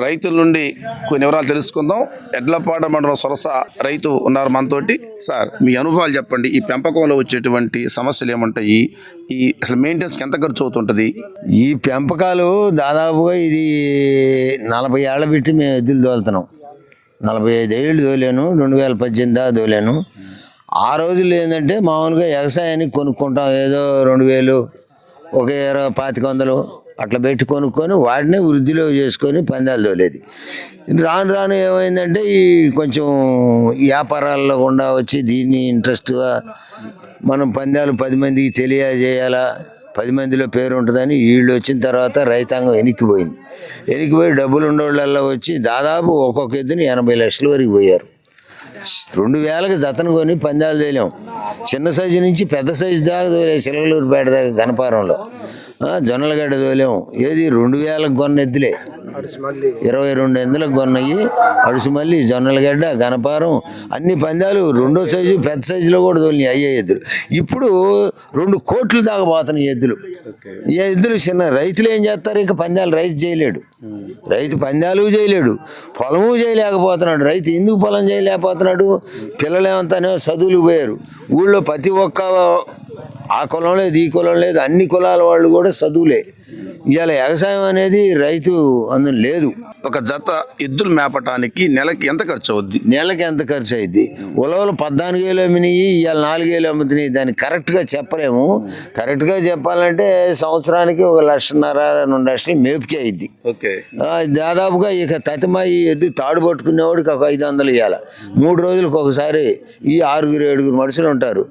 రైతుల నుండి కొన్ని వివరాలు తెలుసుకుందాం. ఎడ్లపాడ మండలం సొరస రైతు ఉన్నారు మనతోటి. సార్, మీ అనుభవాలు చెప్పండి. ఈ పెంపకంలో వచ్చేటువంటి సమస్యలు ఏముంటాయి? అసలు మెయింటెనెన్స్కి ఎంత ఖర్చు అవుతుంటుంది? ఈ పెంపకాలు దాదాపుగా ఇది 40 ఏళ్ళ పెట్టి మేము ఎద్దులు తోలుతున్నాం. 45 ఏళ్ళు తోలాను, 2018 తోలాను. ఆ రోజుల్లో ఏంటంటే మామూలుగా వ్యవసాయానికి కొనుక్కుంటాం. ఏదో 2000, ఒక 2500 అట్లా పెట్టి కొనుక్కొని వాటినే వృద్ధిలో చేసుకొని పందాలు తోలేది. రాను రాను ఏమైందంటే ఈ కొంచెం వ్యాపారాల్లో గుండా వచ్చి దీన్ని ఇంట్రెస్ట్గా మనం పందాలు 10 మందికి తెలియజేయాలా, 10 మందిలో పేరు ఉంటుందని వీళ్ళు వచ్చిన తర్వాత రైతాంగం వెనక్కిపోయి డబ్బులు ఉండేవాళ్ళల్లో వచ్చి దాదాపు ఒక్కొక్క ఎద్దుని 80 లక్షల వరకు పోయారు. 2000కి జతను కొని పందాలు తేలాం. చిన్న సైజు నుంచి పెద్ద సైజు దాకా తోలేం. చిలకలూరుపేట దాకా గణపారంలో జొన్నలగడ్డ తోలేం. ఏది 2000కి కొన్న ఎద్దులే, 22 ఎద్దులకు కొన్నాయి. అడుసుమల్లి, జొన్నలగడ్డ, గణపారం అన్ని పందాలు రెండో సైజు పెద్ద సైజులో కూడా తోలినాయి. అయ్యే ఎద్దులు ఇప్పుడు 2 కోట్లు దాకా పోతున్నాయి ఎద్దులు. ఈ ఎద్దులు చిన్న రైతులు ఏం చేస్తారు? ఇక పందాలు రైతు చేయలేడు. రైతు పందాలు చేయలేడు, పొలము చేయలేకపోతున్నాడు. రైతు ఎందుకు పొలం చేయలేకపోతున్నాడు? పిల్లలు ఏమంతానే చదువులు పోయారు. ఊళ్ళో ప్రతి ఒక్క ఆ కులం లేదు, ఈ కులం లేదు, అన్ని కులాల వాళ్ళు కూడా చదువులే. ఇవాళ వ్యవసాయం అనేది రైతు అందులో లేదు. ఒక జత ఎద్దులు మేపటానికి నెలకి ఎంత ఖర్చు అవుద్ది? నెలకి ఎంత ఖర్చు అయింది? ఉలవలు 14,000 అమ్మినాయి, ఇవాళ 4,000 అమ్ముతున్నాయి. దాన్ని కరెక్ట్గా చెప్పలేము. కరెక్ట్గా చెప్పాలంటే సంవత్సరానికి 1,50,000, 2 లక్షలు మేపుకే అయింది. ఓకే. దాదాపుగా ఇక తతిమాయి ఎద్దు తాడు పట్టుకునేవాడికి ఒక 500 ఇవ్వాలి. 3 రోజులకు ఒకసారి ఈ 6-7 మనుషులు ఉంటారు.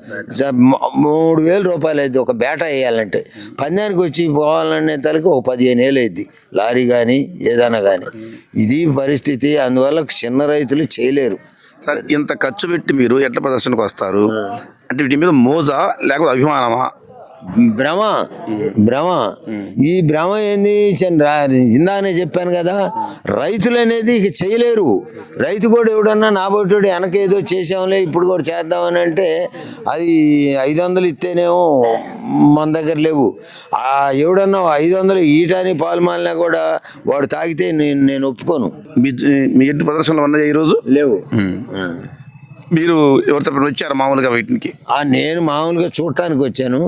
3,000 రూపాయలు అయింది ఒక బేట వేయాలంటే. పందానికి వచ్చి పోవాలనే తలకి ఒక 15,000 అయింది, లారీ కానీ ఏదైనా కానీ. ఇది పరిస్థితి. అందువల్ల చిన్న రైతులు చేయలేరు. సార్, ఇంత ఖర్చు పెట్టి మీరు ఎట్ల ప్రదర్శనకు వస్తారు అంటే వీటి మీద మోజా లేకపోతే అభిమానమా? భ్రమ. ఈ భ్రమ ఏంది? ఇందానే చెప్పాను కదా, రైతులు అనేది ఇక చేయలేరు. రైతు కూడా ఎవడన్నా నాబోటోడు వెనకేదో చేసాంలే ఇప్పుడు కూడా చేద్దామని అంటే అది 500 ఇస్తేనేమో మన దగ్గర లేవు. ఎవడన్నా 500 ఈటాని పాలు మాలినా కూడా వాడు తాగితే నేను ఒప్పుకోను. మీ ఎడ్డు ప్రదర్శనలు ఉన్నాయి ఈరోజు? లేవు. మీరు ఎవరితో వచ్చారు మామూలుగా వీటికి? నేను మామూలుగా చూడటానికి వచ్చాను.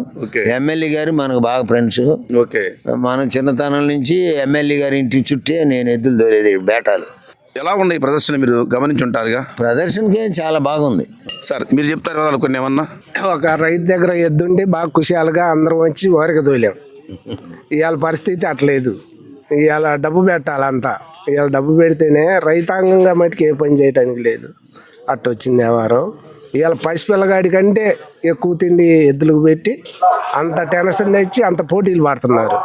ఎమ్మెల్యే గారు మనకు బాగా ఫ్రెండ్స్. మనం చిన్నతనం నుంచి ఎమ్మెల్యే గారి ఇంటి చుట్టే నేను ఎద్దులు దొరేది బేటాలు. ఎలా ఉన్నాయి ప్రదర్శన? మీరు గమనించి ఉంటారుగా. ప్రదర్శనకి చాలా బాగుంది. సార్, మీరు చెప్తారు వాళ్ళు కొన్ని ఏమన్నా? ఒక రైతు దగ్గర ఎద్దుండి బాగా ఖుషియాలుగా అందరం వచ్చి ఓరిక తోలాం. ఇవాళ పరిస్థితి అట్లేదు. ఇవాళ డబ్బు పెట్టాలంతా. ఇవాళ డబ్బు పెడితేనే రైతాంగంగా మటుకు ఏ పని చేయటానికి లేదు. అట్టు వచ్చింది వ్యవహారం. ఇవాళ పసిపిల్లగాడి కంటే ఎక్కువ తిండి ఎద్దులకు పెట్టి అంత టెన్షన్ తెచ్చి అంత పోటీలు పడుతున్నారు.